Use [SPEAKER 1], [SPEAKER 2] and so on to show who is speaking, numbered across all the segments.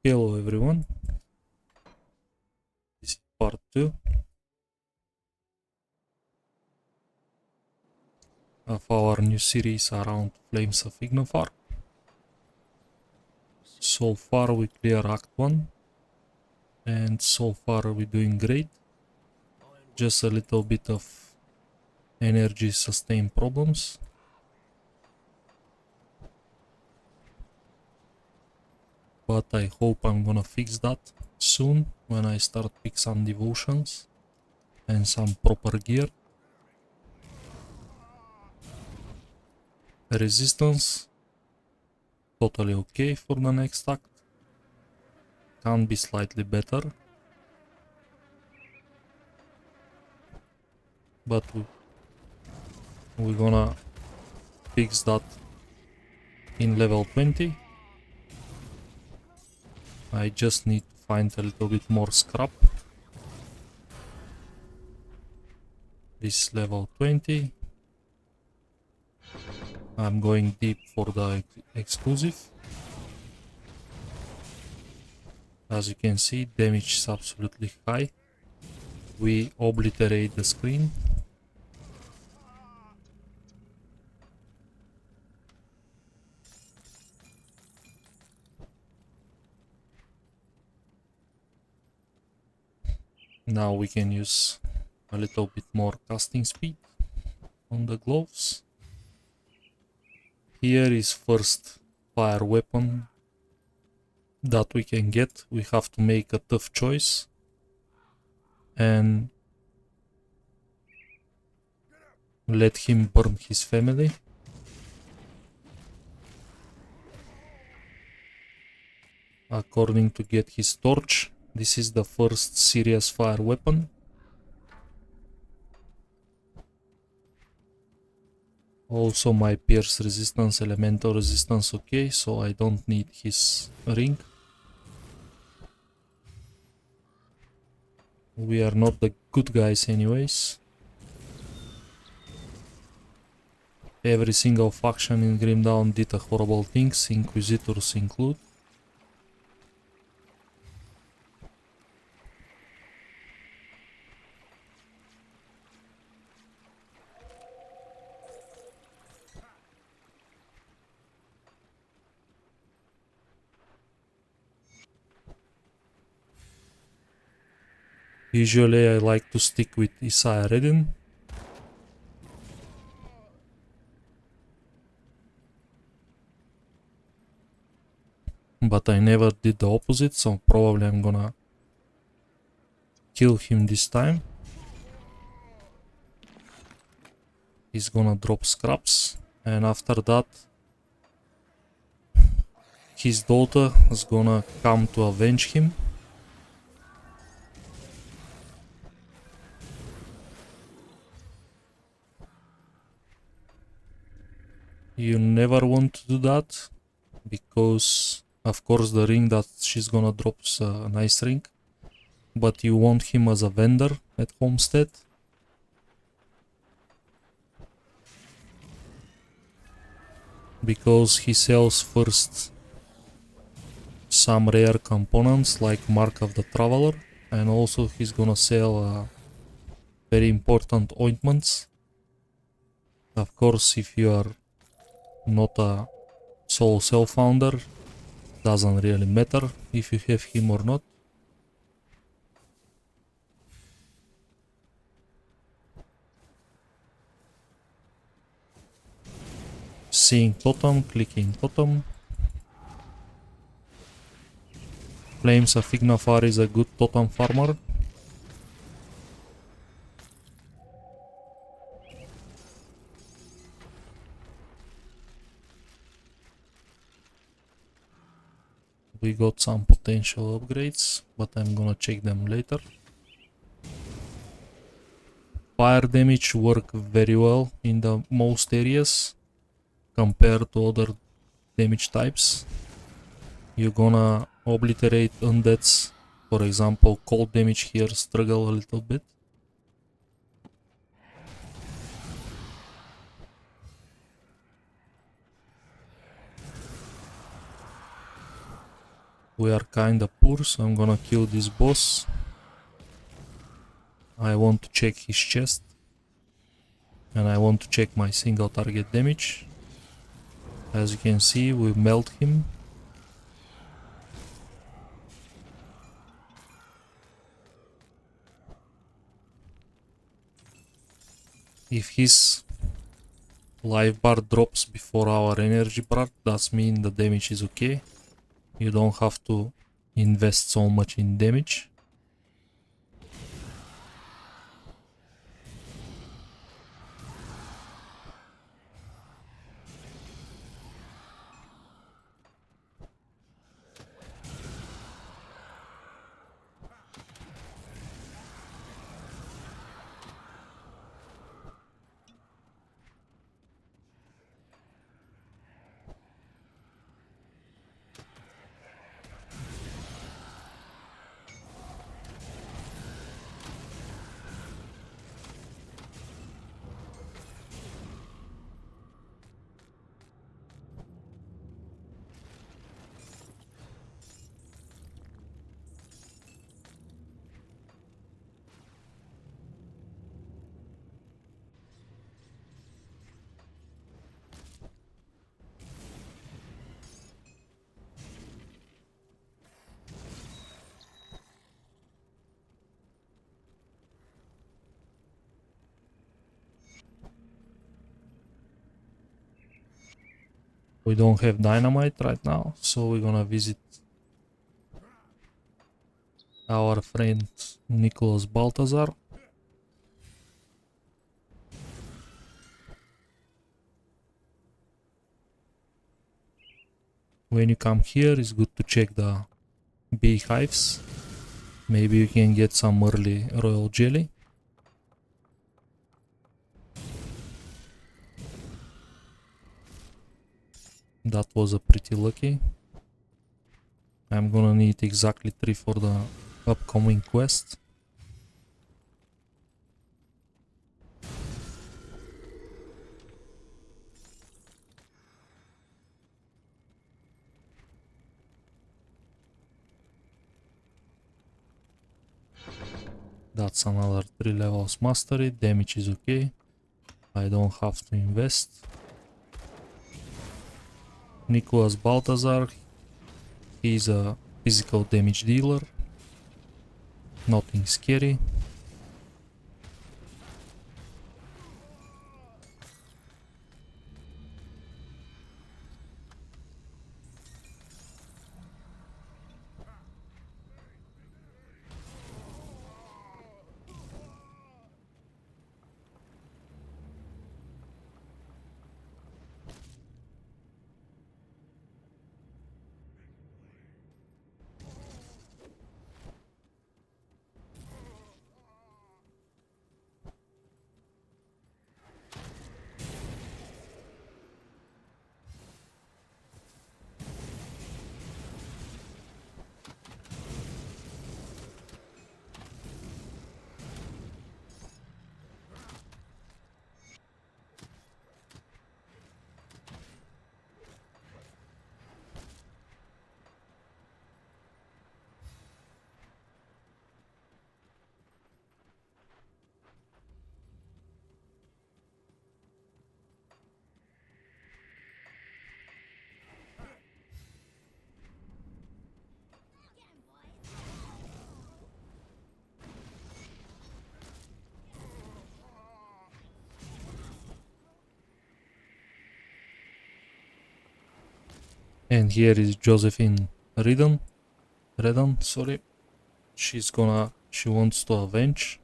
[SPEAKER 1] Hello everyone, this is part 2 of our new series around Flames of Ignaffar. So far we clear Act 1 and so far we're doing great. Just a little bit of energy sustain problems. But I hope I'm gonna fix that soon when I start pick some devotions and some proper gear. Resistance, totally okay for the next act. Can be slightly better. But we're gonna fix that in level 20. I just need to find a little bit more scrap. This is level 20. I'm going deep for the exclusive. As you can see, damage is absolutely high. We obliterate the screen. Now we can use a little bit more casting speed on the gloves. Here is first fire weapon that we can get. We have to make a tough choice and let him burn his family. According to get his torch, this is the first serious fire weapon. Also my pierce resistance, elemental resistance okay, so I don't need his ring. We are not the good guys anyways. Every single faction in Grimdown did horrible things, Inquisitors include. Usually I like to stick with Isaiah Redin. But I never did the opposite, so probably I'm gonna kill him this time. He's gonna drop scraps, and after that his daughter is gonna come to avenge him. You never want to do that, because of course the ring that she's gonna drop is a nice ring, but you want him as a vendor at Homestead. Because he sells first some rare components like Mark of the Traveler, and also he's gonna sell very important ointments. Of course, if you are not a sole self-founder, doesn't really matter if you have him or not. Seeing totem, clicking totem. Flames of Ignaffar is a good totem farmer. We got some potential upgrades, but I'm gonna check them later. Fire damage work very well in the most areas compared to other damage types. You're gonna obliterate undeads. For example, cold damage here struggle a little bit. We are kinda poor, so I'm gonna kill this boss. I want to check his chest. And I want to check my single target damage. As you can see, we melt him. If his life bar drops before our energy bar, that means the damage is okay. You don't have to invest so much in damage. We don't have dynamite right now, so we're gonna visit our friend Nicholas Baltazar. When you come here, it's good to check the beehives. Maybe you can get some early royal jelly. That was a pretty lucky. I'm gonna need exactly 3 for the upcoming quest. That's another 3 levels mastery. Damage is okay. I don't have to invest. Nicholas Baltazar, he's a physical damage dealer. Nothing scary. And here is Josephine Redon, sorry. She wants to avenge.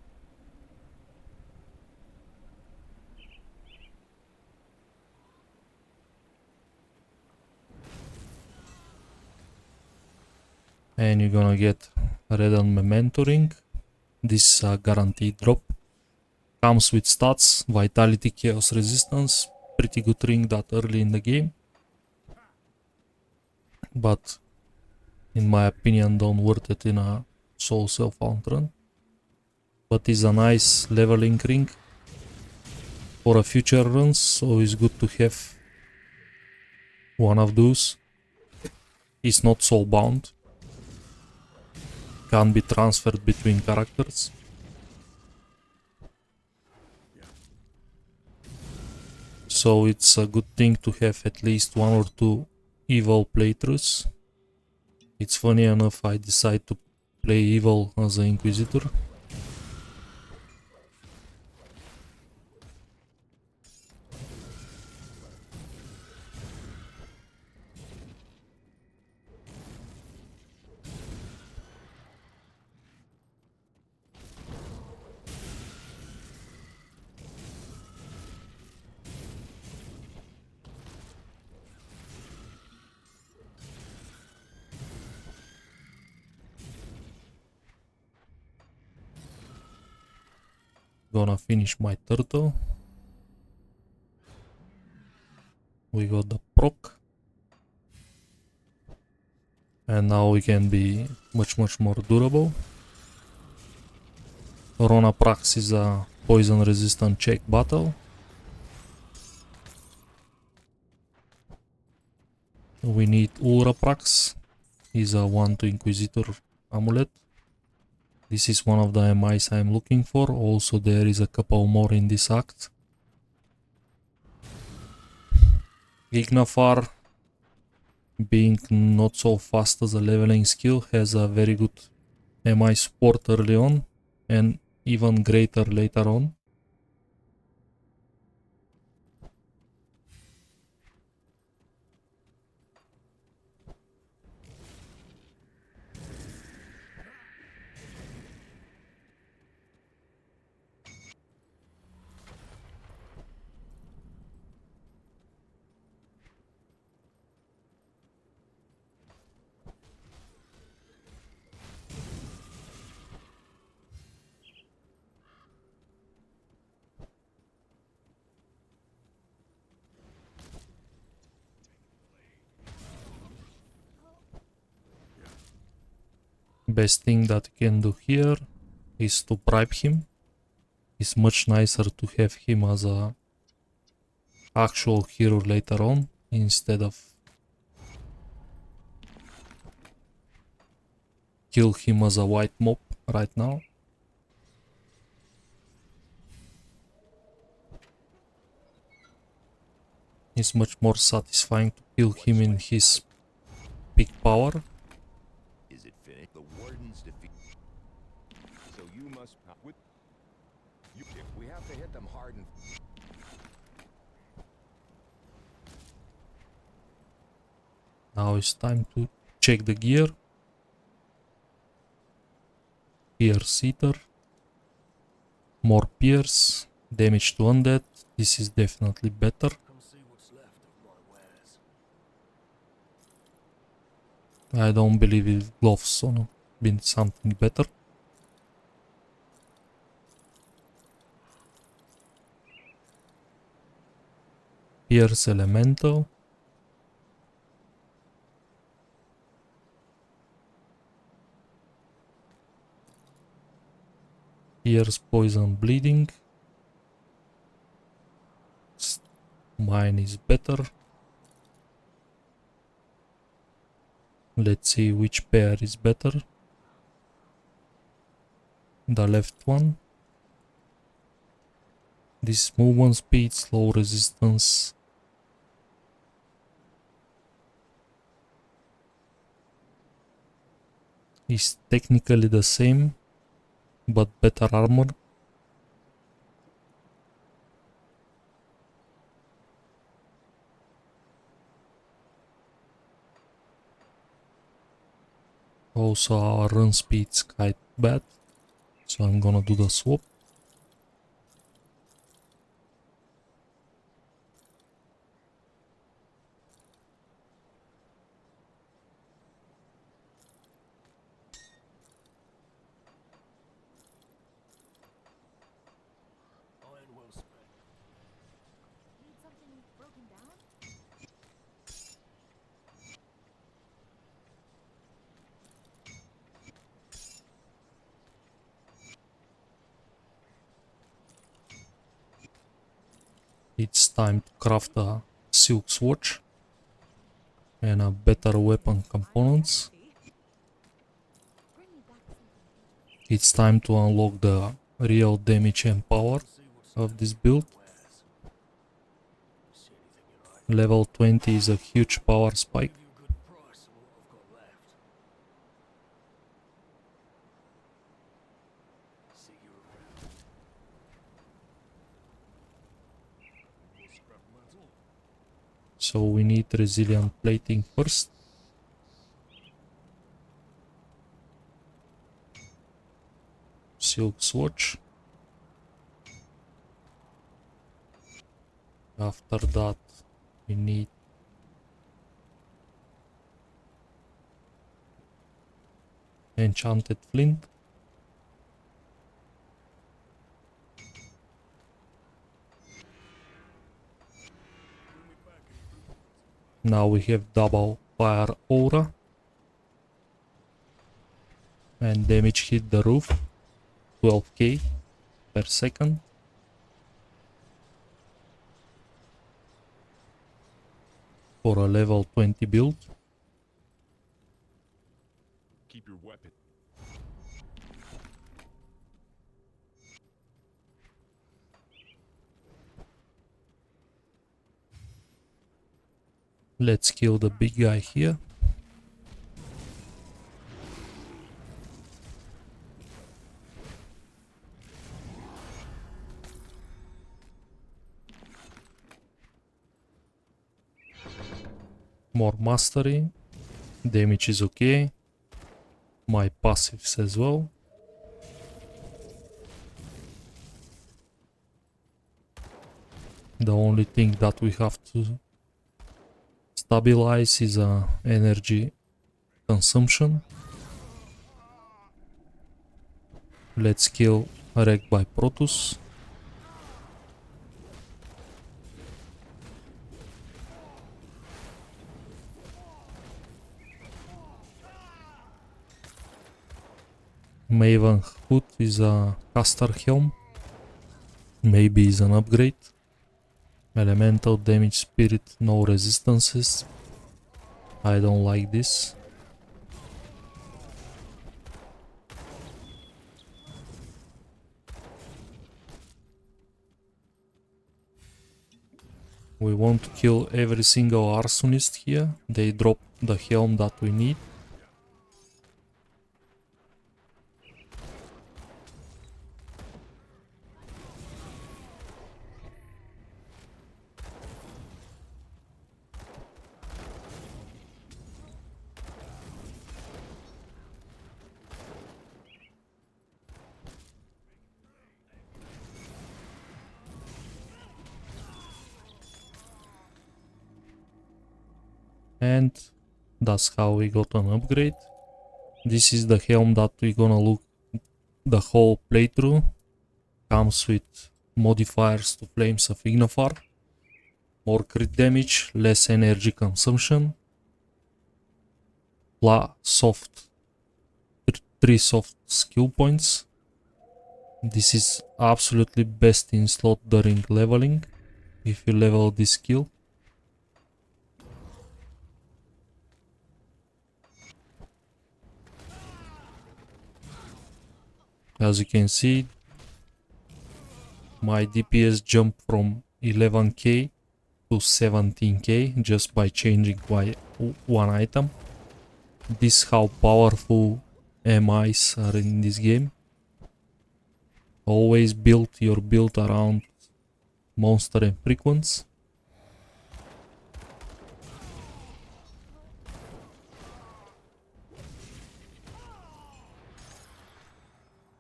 [SPEAKER 1] And you're gonna get Redon Memento Ring. This is a guaranteed drop. Comes with stats, Vitality, Chaos Resistance. Pretty good ring that early in the game. But in my opinion, don't worth it in a soul self-found run. But it's a nice leveling ring for a future runs, so it's good to have one of those. It's not soul bound. can't be transferred between characters. So it's a good thing to have at least 1 or 2 evil playthroughs. It's funny enough, I decide to play evil as an Inquisitor. Gonna finish my turtle. We got the proc. And now we can be much more durable. Rona Prax is a poison resistant check battle. We need Ulra Prax. He's a 1 to Inquisitor amulet. This is one of the MIs I'm looking for. Also there is a couple more in this act. Ignaffar, being not so fast as a leveling skill, has a very good MI support early on and even greater later on. Best thing that you can do here is to bribe him. It's much nicer to have him as a actual hero later on instead of kill him as a white mob right now. It's much more satisfying to kill him in his peak power.
[SPEAKER 2] Is it finished? The warden's defeat. So you must we have to hit them hard and
[SPEAKER 1] Now it's time to check the gear. Pierce Eater. More Pierce. Damage to undead. This is definitely better. I don't believe it gloves on been something better. Pierce Elemental. Pierce Poison Bleeding. Mine is better. Let's see which pair is better. The left one. This movement speed, slow resistance. Is technically the same, but better armor. Also our run speed's quite bad, so I'm gonna do the swap. It's time to craft a silk swatch and a better weapon components. It's time to unlock the real damage and power of this build. Level 20 is a huge power spike. So we need resilient plating first. Silk swatch. After that we need enchanted flint. Now we have double fire aura. And damage hit the roof. 12k per second. For a level 20 build.
[SPEAKER 2] Keep your weapon.
[SPEAKER 1] Let's kill the big guy here. More mastery. Damage is okay. My passives as well. The only thing that we have to stabilize is energy consumption. Let's kill wrecked by Protoss. Maven hood is a caster helm. Maybe is an upgrade. Elemental damage spirit, no resistances. I don't like this. We want to kill every single arsonist here. They drop the helm that we need. And that's how we got an upgrade. This is the helm that we're gonna look the whole playthrough. Comes with modifiers to Flames of Ignaffar. More crit damage, less energy consumption. Soft 3 soft skill points. This is absolutely best in slot during leveling, if you level this skill. As you can see, my DPS jumped from 11k to 17k just by changing one item. This is how powerful MIs are in this game. Always build your build around monster and frequents.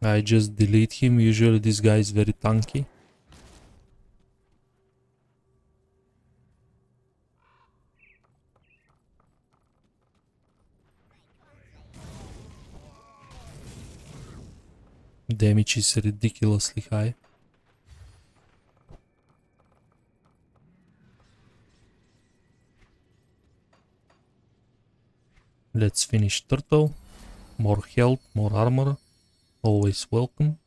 [SPEAKER 1] I just delete him. Usually this guy is very tanky. Damage is ridiculously high. Let's finish turtle. More health, more armor. Always welcome.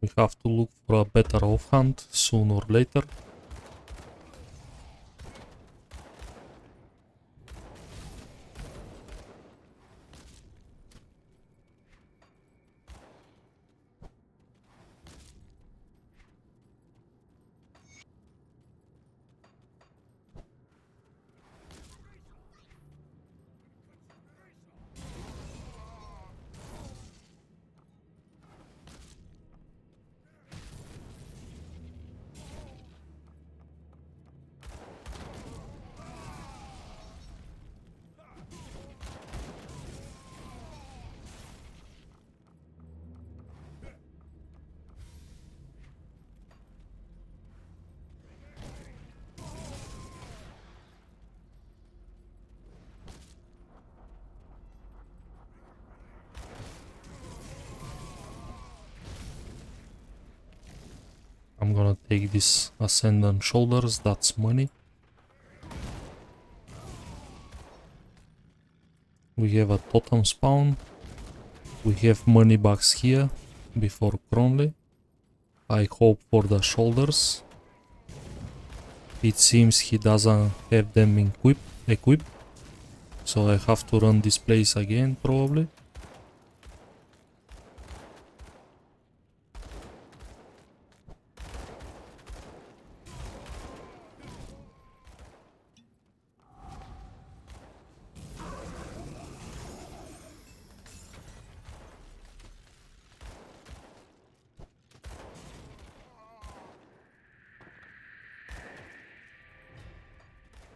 [SPEAKER 1] We have to look for a better offhand sooner or later. I'm gonna take this Ascendant Shoulders, that's money. We have a totem spawn. We have money box here before Cronley. I hope for the shoulders. It seems he doesn't have them equipped. So I have to run this place again probably.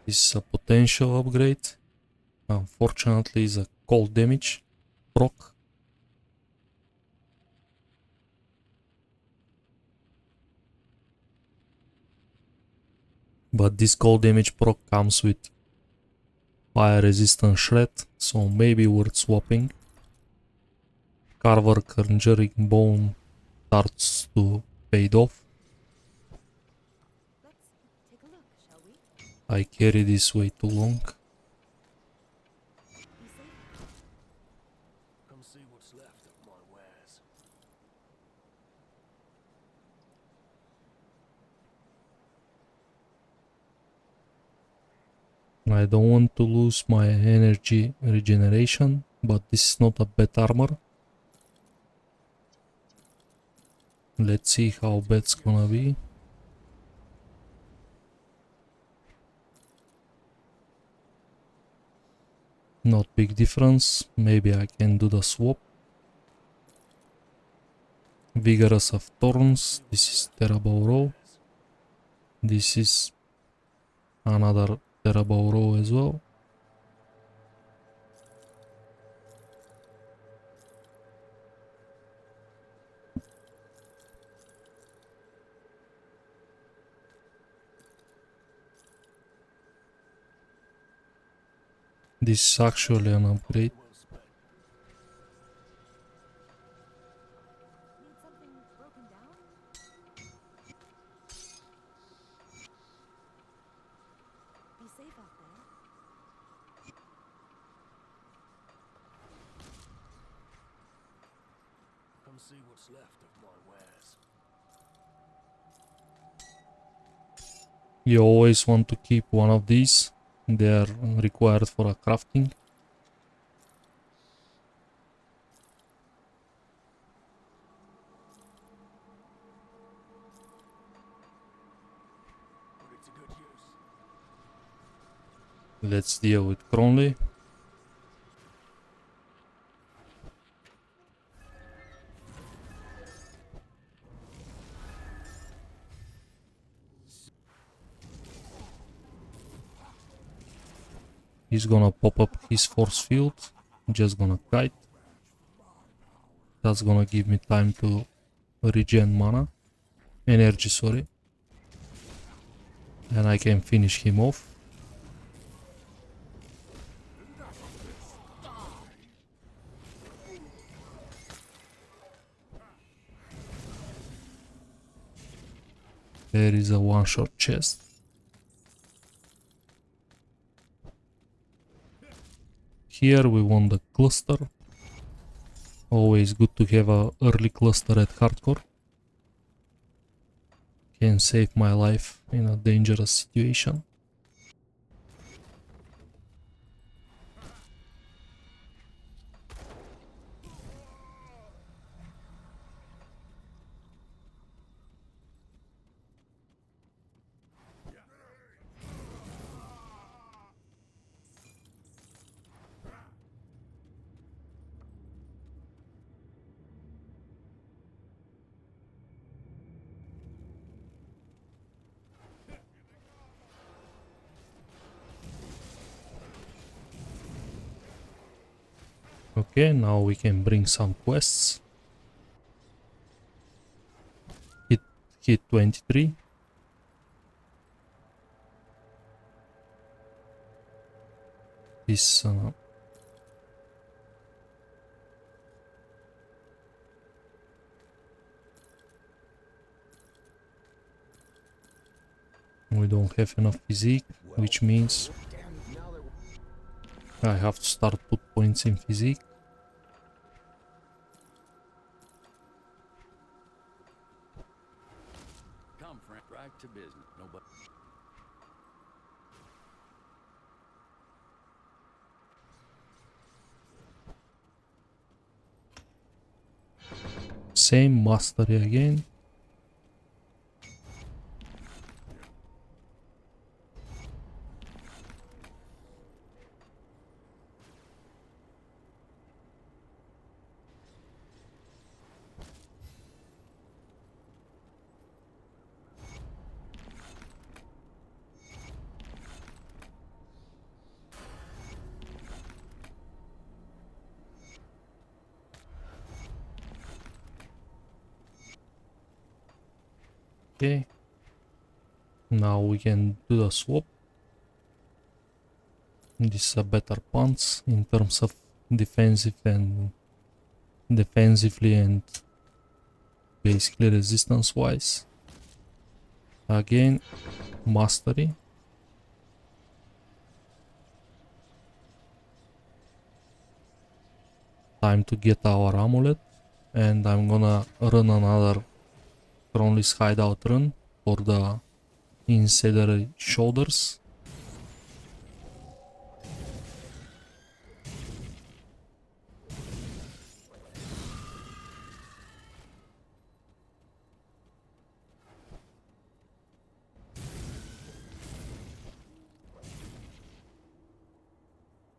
[SPEAKER 1] This is a potential upgrade. Unfortunately, it's a cold damage proc. But this cold damage proc comes with fire resistant shred, so maybe worth swapping. Carver Conjuring Bone starts to fade off.
[SPEAKER 3] Let's take a look, shall we?
[SPEAKER 1] I carry this way too long.
[SPEAKER 3] Be safe.
[SPEAKER 4] Come see what's left of my wares.
[SPEAKER 1] I don't want to lose my energy regeneration, but this is not a bad armor. Let's see how bad it's gonna be. Not big difference. Maybe I can do the swap. Vigorous of Thorns. This is Terrible Row. This is another Terrible Row as well. This is actually an upgrade.
[SPEAKER 4] Well spent.
[SPEAKER 3] Need something broken down? Be safe out there.
[SPEAKER 4] Come see what's left of my wares.
[SPEAKER 1] You always want to keep one of these. They are required for a crafting.
[SPEAKER 4] Put it to good use.
[SPEAKER 1] Let's deal with Cronley. He's gonna pop up his force field. Just gonna kite. That's gonna give me time to regen mana. Energy, sorry. And I can finish him off. There is a one-shot chest. Here we want the cluster. Always good to have a early cluster at hardcore. can save my life in a dangerous situation. Okay, now we can bring some quests. Hit 23. This we don't have enough physique, which means I have to start put points in physique.
[SPEAKER 5] Come, Frank, right to business. Nobody.
[SPEAKER 1] Same mastery again. Okay. Now we can do the swap. This is a better pants in terms of defensively and basically resistance wise. Again, mastery. Time to get our amulet, and I'm gonna run another Crownless hideout run for the incendiary shoulders.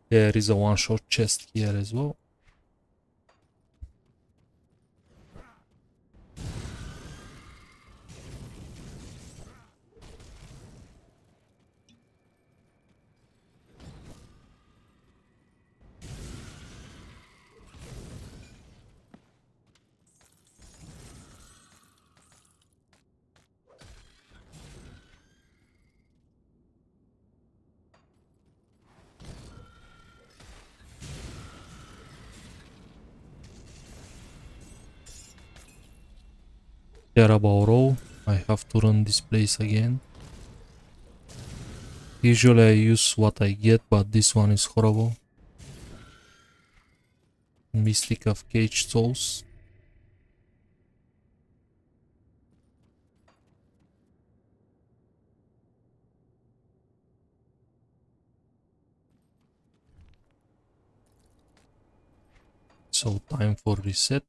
[SPEAKER 1] There is a one-shot chest here as well. Terrible row. I have to run this place again. Usually I use what I get, but this one is horrible. Mystic of Caged Souls. So time for reset.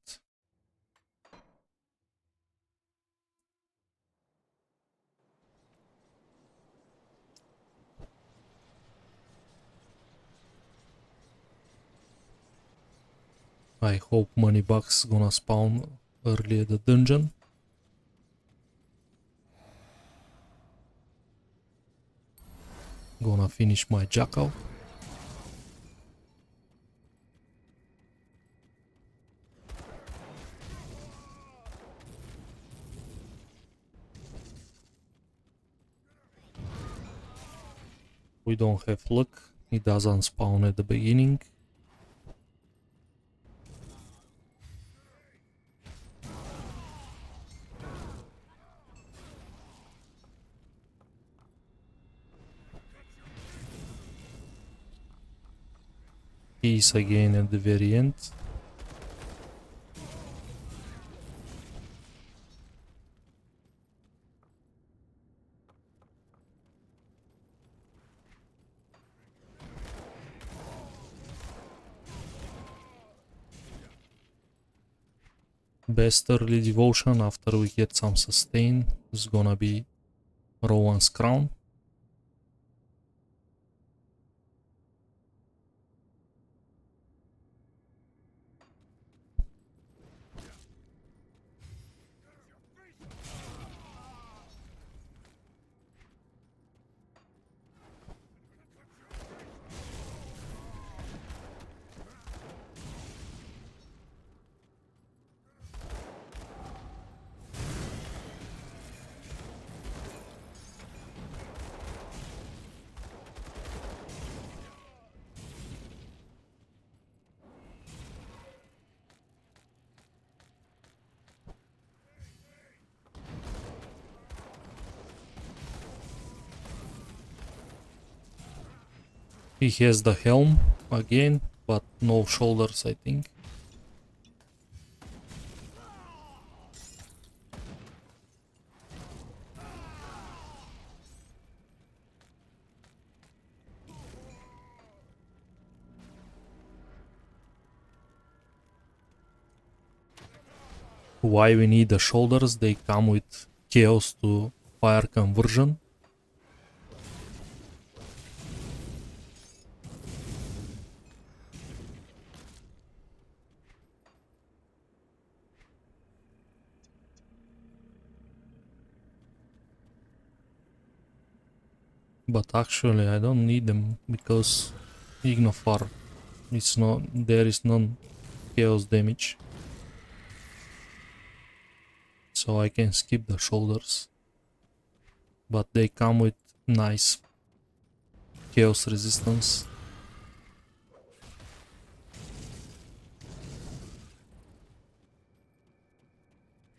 [SPEAKER 1] I hope money bucks gonna spawn early at the dungeon. Gonna finish my jackal. We don't have luck. It doesn't spawn at the beginning. Keys again at the very end. Best early devotion after we get some sustain is gonna be Rowan's Crown. He has the helm again, but no shoulders, I think. Why we need the shoulders? They come with chaos to fire conversion. But actually I don't need them because Ignaffar, it's not, there is none chaos damage. So I can skip the shoulders. But they come with nice chaos resistance.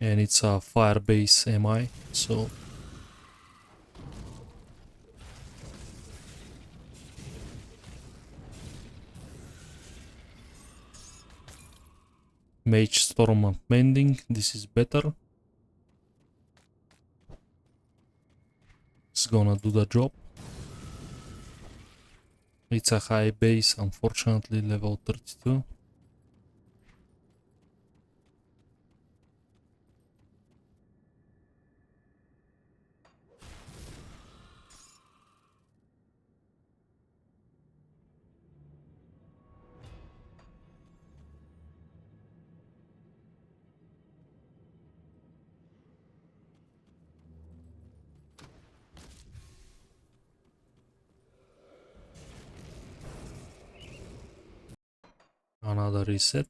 [SPEAKER 1] And it's a fire base MI, so Mage Storm and Mending, this is better. It's gonna do the job. It's a high base, unfortunately, level 32. Another reset.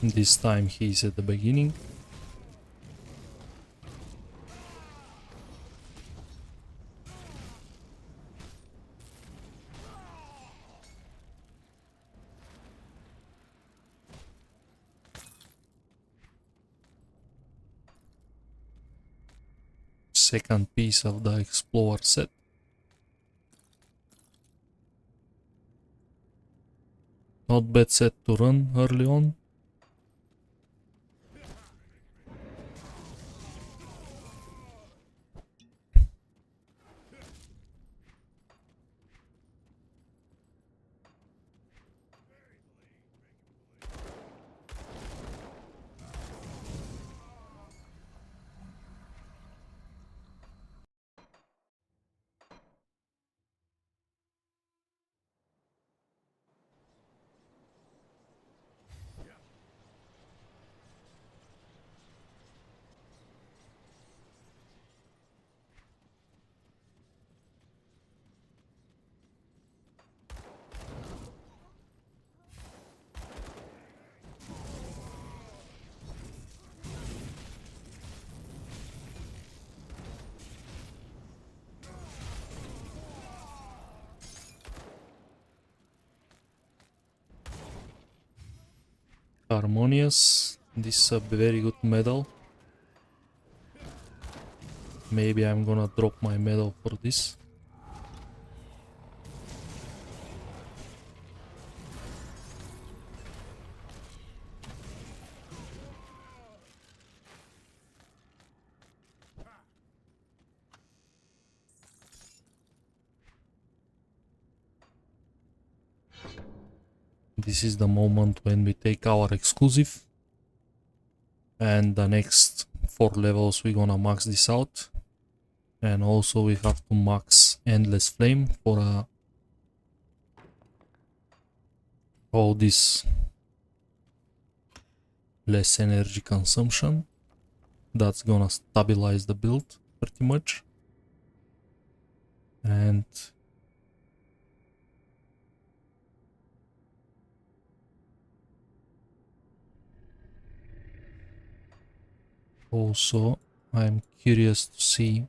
[SPEAKER 1] This time he's at the beginning. Second piece of the Explorer set. Not bad set to run early on. Harmonious. This is a very good medal. Maybe I'm gonna drop my medal for this. This is the moment when we take our exclusive. And the next 4 levels we're gonna max this out. And also we have to max Endless Flame for all this less energy consumption. That's gonna stabilize the build pretty much. And also I'm curious to see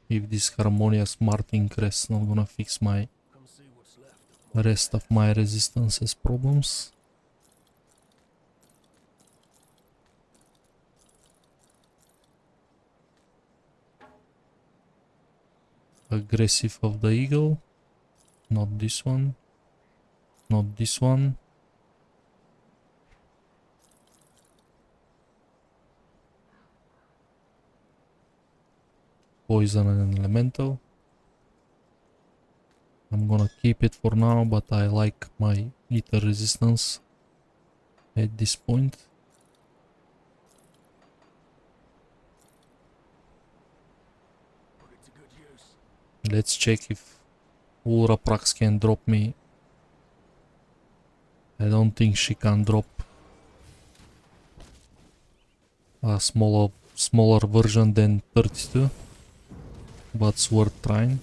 [SPEAKER 1] if this Harmonious Martin crest not gonna fix my
[SPEAKER 4] Come see what's left.
[SPEAKER 1] rest of my resistances problems. Aggressive of the Eagle. Not this one. Not this one. Poison and Elemental. I'm gonna keep it for now, but I like my Ether resistance at this point.
[SPEAKER 4] Put it to good use.
[SPEAKER 1] Let's check if Ulraprax can drop me. I don't think she can drop a smaller version than 32, but it's worth trying.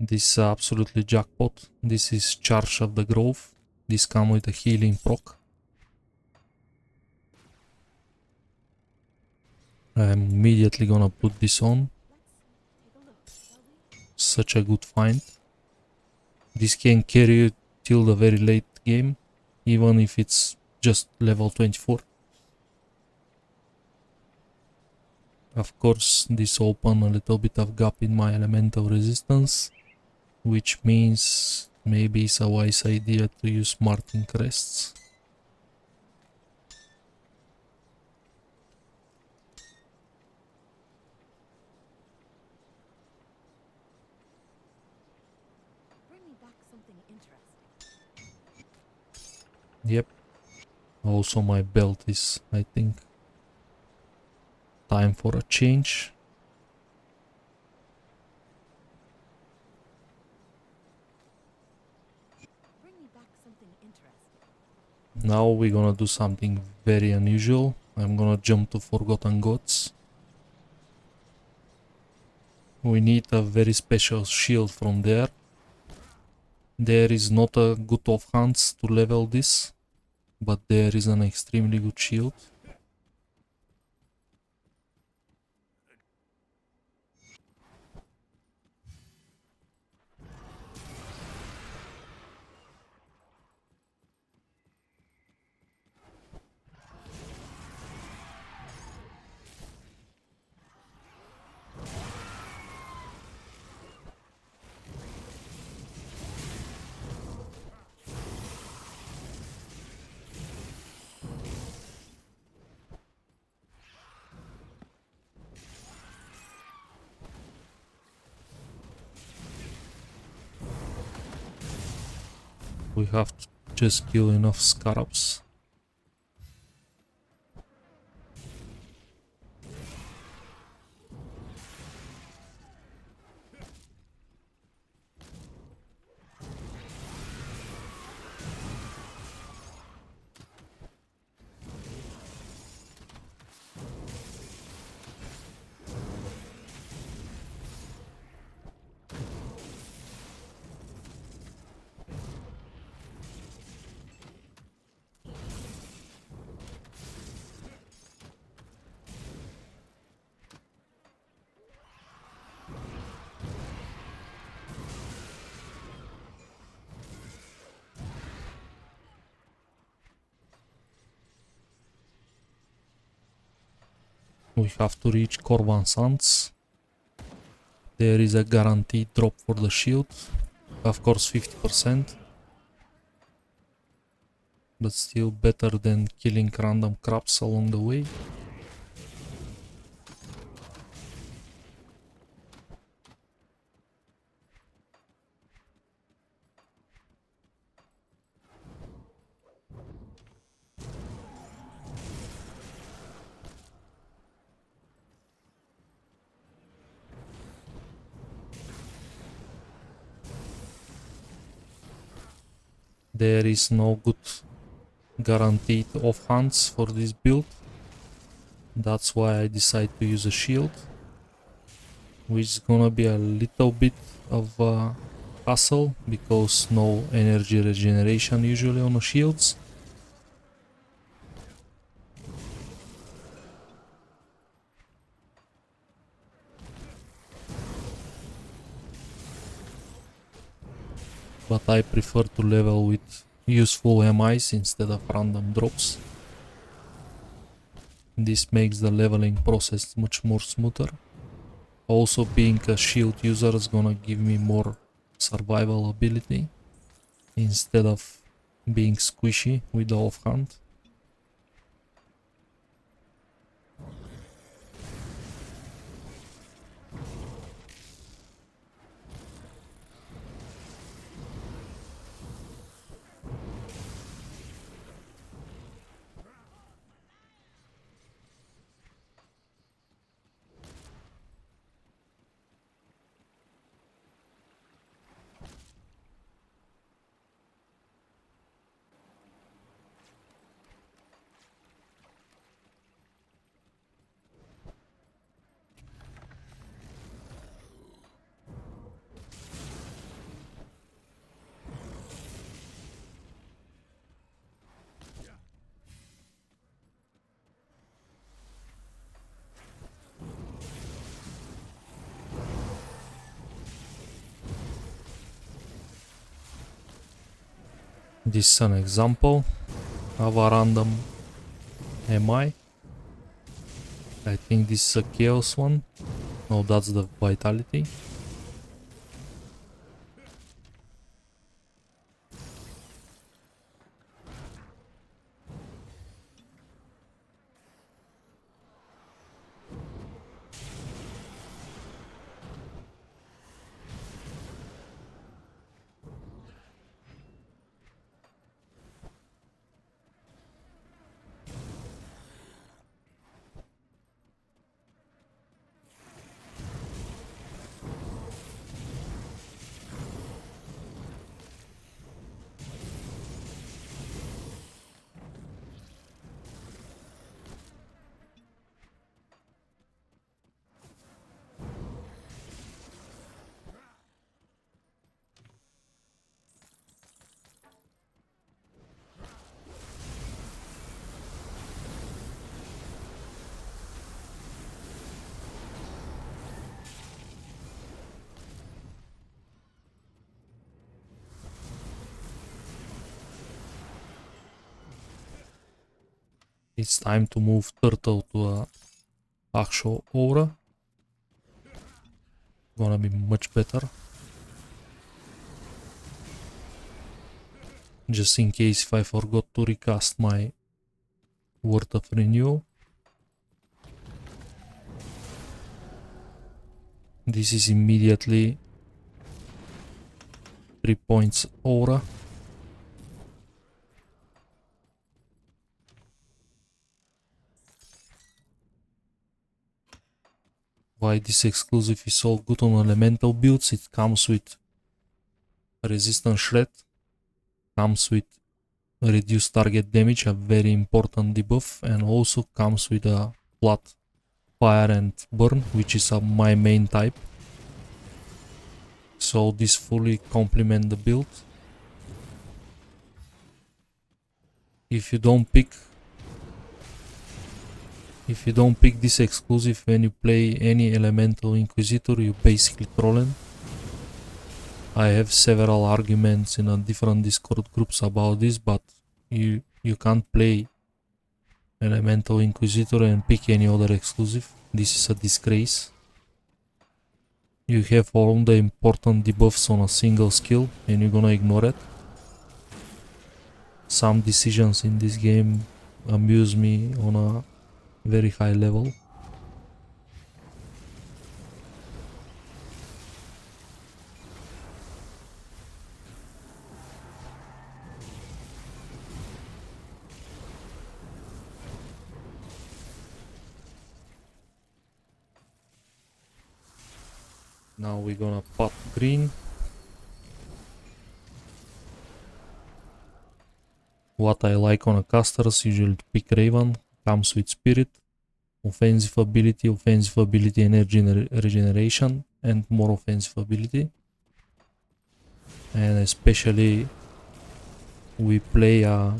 [SPEAKER 1] This is absolutely jackpot. This is Charge of the Grove. This comes with a healing proc. I'm immediately gonna put this on. Such a good find. This can carry you till the very late game, even if it's just level 24. Of course, this opens a little bit of gap in my elemental resistance, which means maybe it's a wise idea to use Martin crests.
[SPEAKER 3] Bring me back something interesting.
[SPEAKER 1] Yep. Also my belt is, I think, time for a change.
[SPEAKER 3] Bring me back something interesting.
[SPEAKER 1] Now we're gonna do something very unusual. I'm gonna jump to Forgotten Gods. We need a very special shield from there. There is not a good offhands to level this, but there is an extremely good shield. We have to just kill enough scarabs. We have to reach Corvan Sands. There is a guaranteed drop for the shield. Of course 50%. But still better than killing random crabs along the way. There is no good guaranteed offhands for this build. That's why I decide to use a shield, which is gonna be a little bit of a hassle because no energy regeneration usually on the shields. But I prefer to level with useful MIs instead of random drops. This makes the leveling process much more smoother. Also, being a shield user is gonna give me more survival ability instead of being squishy with the offhand. This is an example of a random MI. I think this is a chaos one. No, that's the vitality. It's time to move Turtle to a actual aura. Gonna be much better. Just in case if I forgot to recast my Word of Renewal. This is immediately 3 points aura. Why this exclusive is so good on elemental builds? It comes with resistance shred, comes with reduced target damage, a very important debuff, and also comes with a flat fire and burn, which is my main type. So this fully complement the build. If you don't pick this exclusive when you play any elemental Inquisitor, you basically trolling. I have several arguments in a different Discord groups about this, but you can't play Elemental Inquisitor and pick any other exclusive. This is a disgrace. You have all the important debuffs on a single skill and you're gonna ignore it. Some decisions in this game amuse me on a very high level. Now we're gonna pot green. What I like on a casters, usually to pick Raven, comes with Spirit, offensive ability, energy regeneration, and more offensive ability. And especially we play a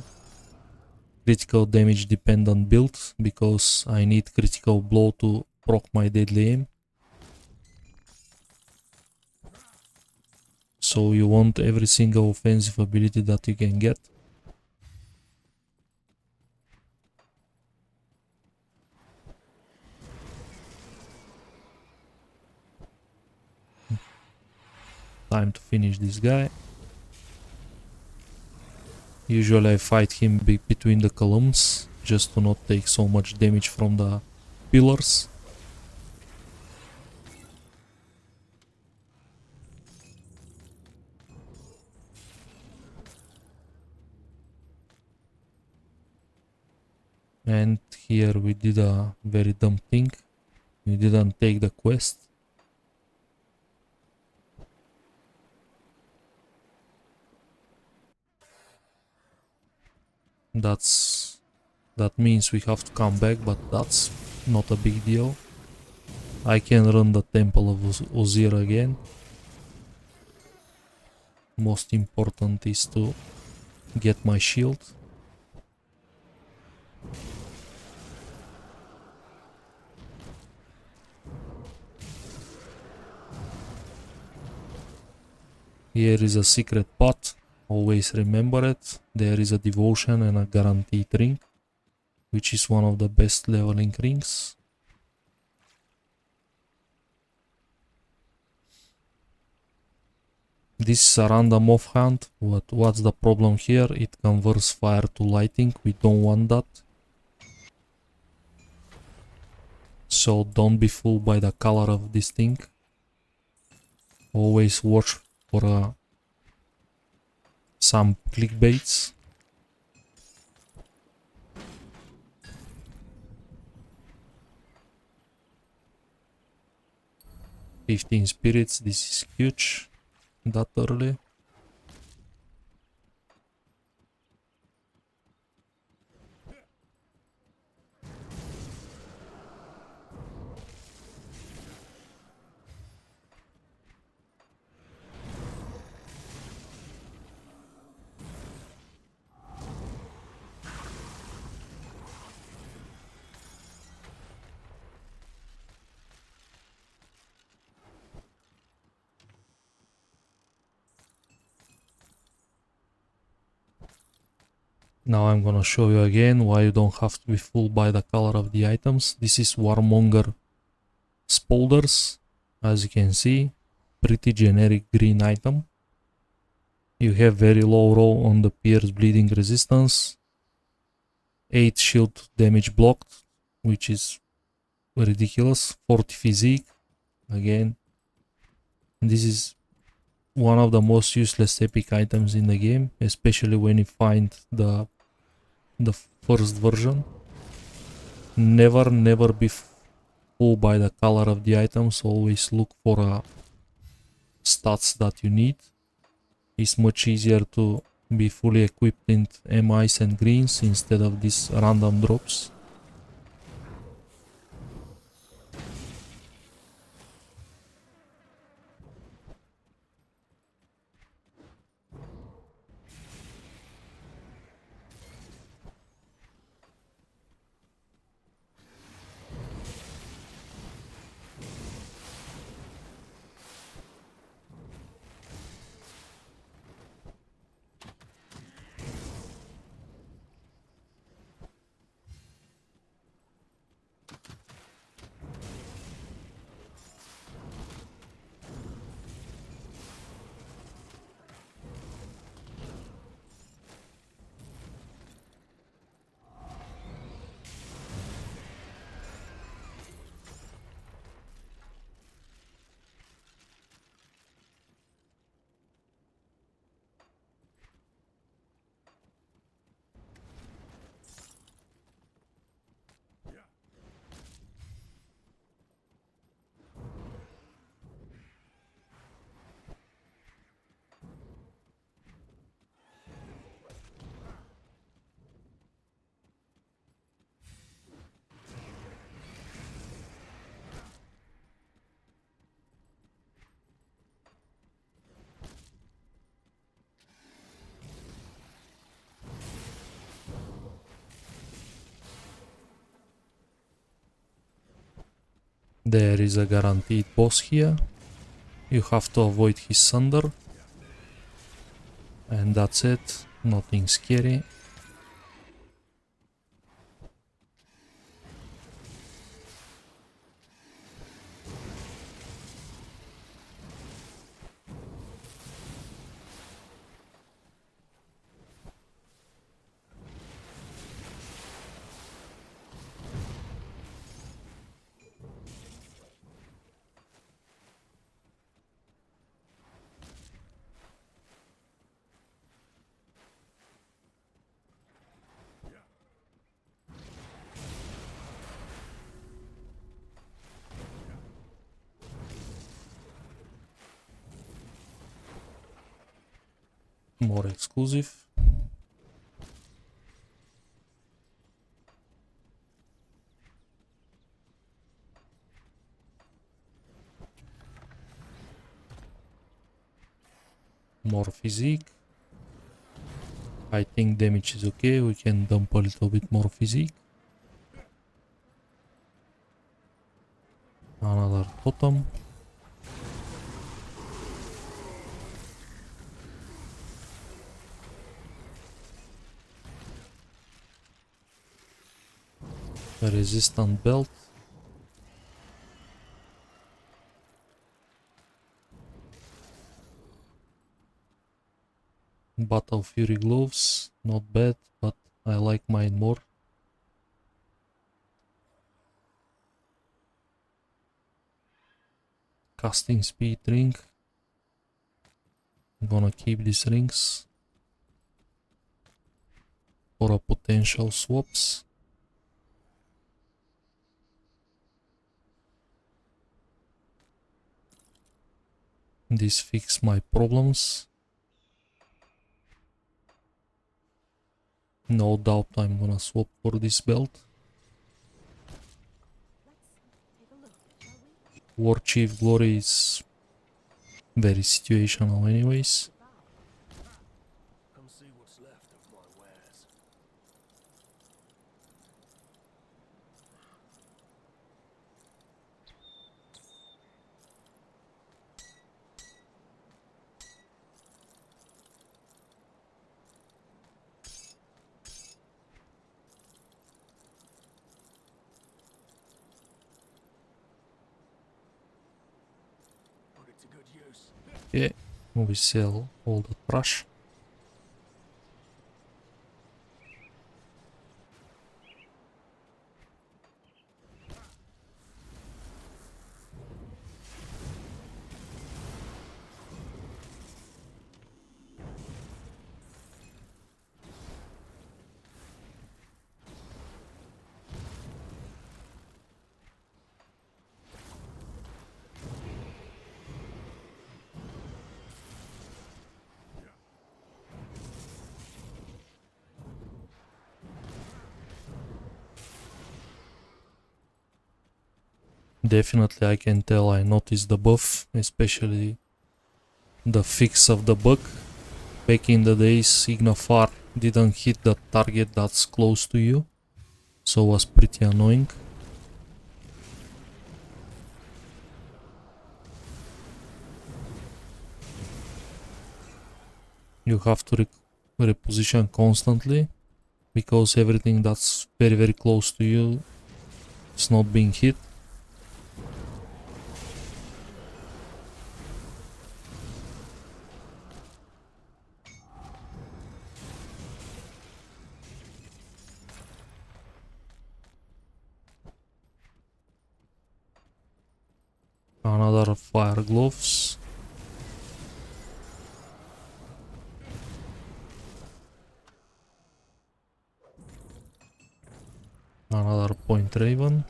[SPEAKER 1] critical damage dependent build because I need critical blow to proc my deadly aim. So you want every single offensive ability that you can get. Time to finish this guy. Usually I fight him between the columns just to not take so much damage from the pillars. And here we did a very dumb thing. We didn't take the quest. That means we have to come back, but that's not a big deal. I can run the Temple of Ozir again. Most important is to get my shield. Here is a secret pot. Always remember it. There is a devotion and a guaranteed ring, which is one of the best leveling rings. This is a random offhand. What's the problem here? It converts fire to lighting. We don't want that. So don't be fooled by the color of this thing. Always watch for some clickbaits. "15 spirits, this is huge, that early." Now I'm gonna show you again why you don't have to be fooled by the color of the items. This is Warmonger Spolders. As you can see, pretty generic green item. You have very low roll on the pierce bleeding resistance, 8 shield damage blocked, which is ridiculous, 40 physique. Again, this is one of the most useless epic items in the game, especially when you find the first version. Never be fooled by the color of the items. Always look for stats that you need. It's much easier to be fully equipped in MIs and greens instead of these random drops. There is a guaranteed boss here. You have to avoid his thunder. And that's it. Nothing scary. More exclusive. More physique. I think damage is okay. We can dump a little bit more physique. Another totem. A resistant belt. Battle Fury gloves, not bad, but I like mine more. Casting speed ring. I'm gonna keep these rings for a potential swaps. This fix my problems. No doubt I'm gonna swap for this belt.
[SPEAKER 3] Let's take a look, shall we?
[SPEAKER 1] War Chief Glory is very situational anyways.
[SPEAKER 4] Come see what's left of my wares. Put it to good use.
[SPEAKER 1] Yeah, we sell all the trash. Definitely I can tell I noticed the buff, especially the fix of the bug. Back in the days, Ignaffar didn't hit the target that's close to you, so was pretty annoying. You have to reposition constantly, because everything that's very close to you is not being hit. Another fire gloves. Another point raven.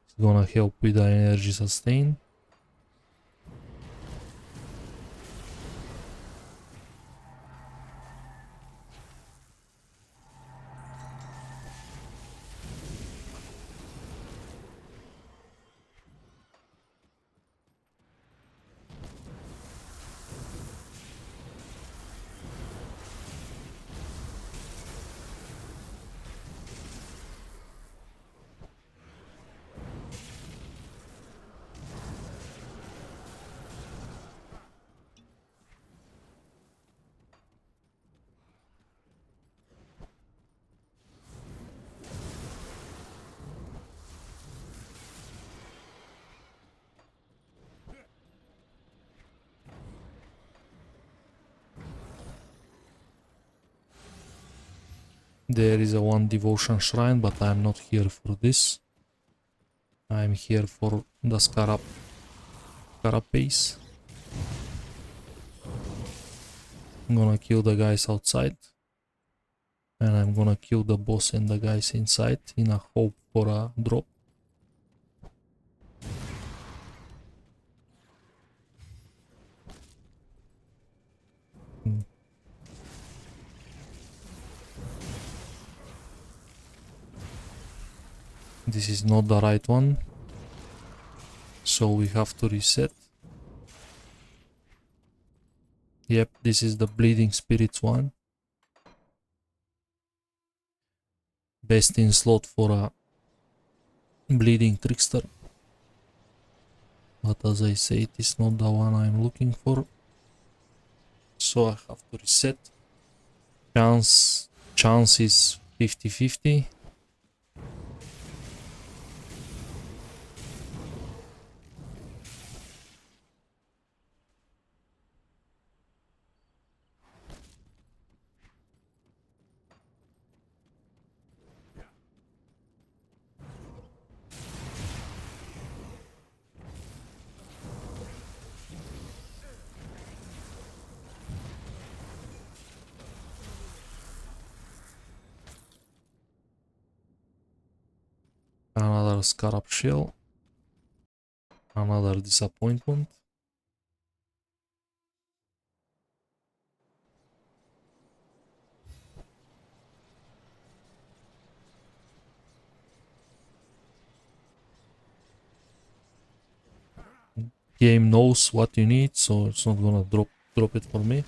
[SPEAKER 1] It's gonna help with the energy sustain. There is a one devotion shrine, but I'm not here for this. I'm here for the carapace. I'm gonna kill the guys outside. And I'm gonna kill the boss and the guys inside in a hope for a drop. This is not the right one. So we have to reset. Yep, this is the Bleeding Spirits one. Best in slot for a Bleeding Trickster. But as I say, it is not the one I'm looking for. So I have to reset. Chance is 50-50. Another Scarab Shell. Another disappointment. Game knows what you need, so it's not gonna drop it for me.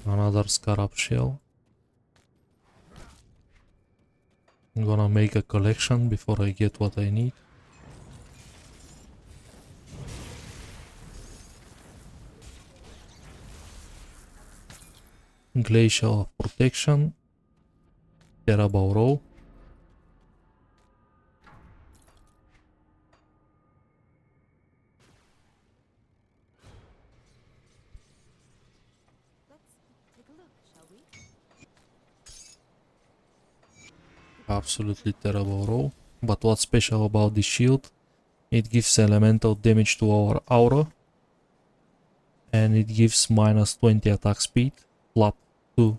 [SPEAKER 1] Another Scarab Shell. I'm gonna make a collection before I get what I need. Glacial Protection. Terrible Row.
[SPEAKER 3] Let's take a look, shall we?
[SPEAKER 1] Absolutely terrible roll. But what's special about this shield? It gives elemental damage to our aura. And it gives minus 20 attack speed. Flat to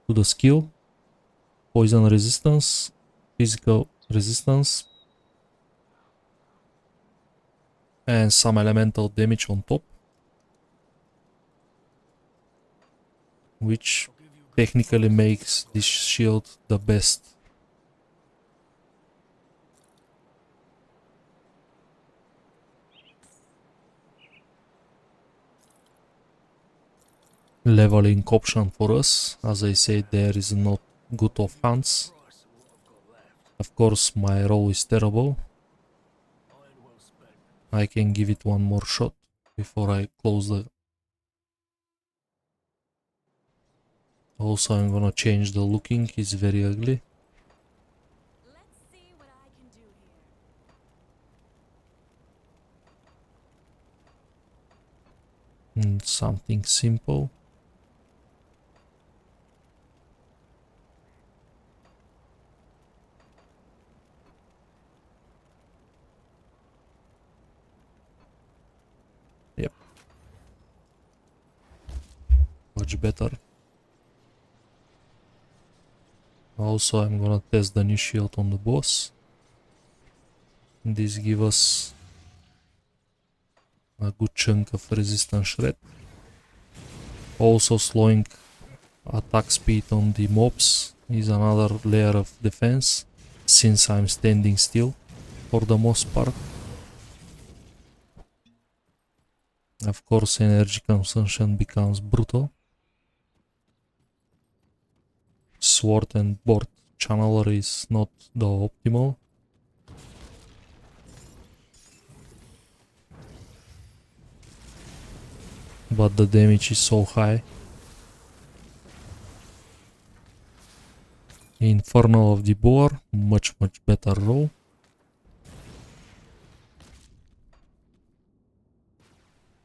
[SPEAKER 1] the skill. Poison resistance. Physical resistance. And some elemental damage on top. Which technically makes this shield the best. Leveling option for us. As I said, there is not good of hands. Of course, my roll is terrible. I can give it one more shot before I close the... Also, I'm gonna change the looking, it's very ugly.
[SPEAKER 3] Let's see what I can do here.
[SPEAKER 1] Something simple. Yep. Much better. Also, I'm gonna test the new shield on the boss. This gives us a good chunk of resistance shred. Also, slowing attack speed on the mobs is another layer of defense, since I'm standing still for the most part. Of course, energy consumption becomes brutal. Sword and board channeler is not the optimal. But the damage is so high. Infernal of the Boar, much better roll.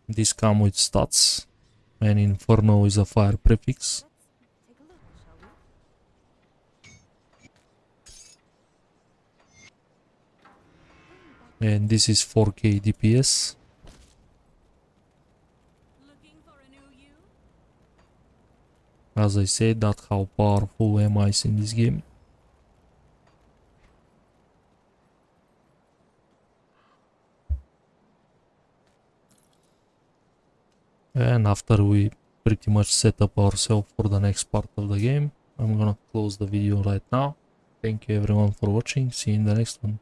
[SPEAKER 1] These come with stats, and Inferno is a fire prefix.
[SPEAKER 3] Take a look, shall we?
[SPEAKER 1] And this is 4k DPS.
[SPEAKER 3] Looking for a new you?
[SPEAKER 1] As I said, that's how powerful am I in this game. And after we pretty much set up ourselves for the next part of the game, I'm gonna close the video right now. Thank you everyone for watching, see you in the next one.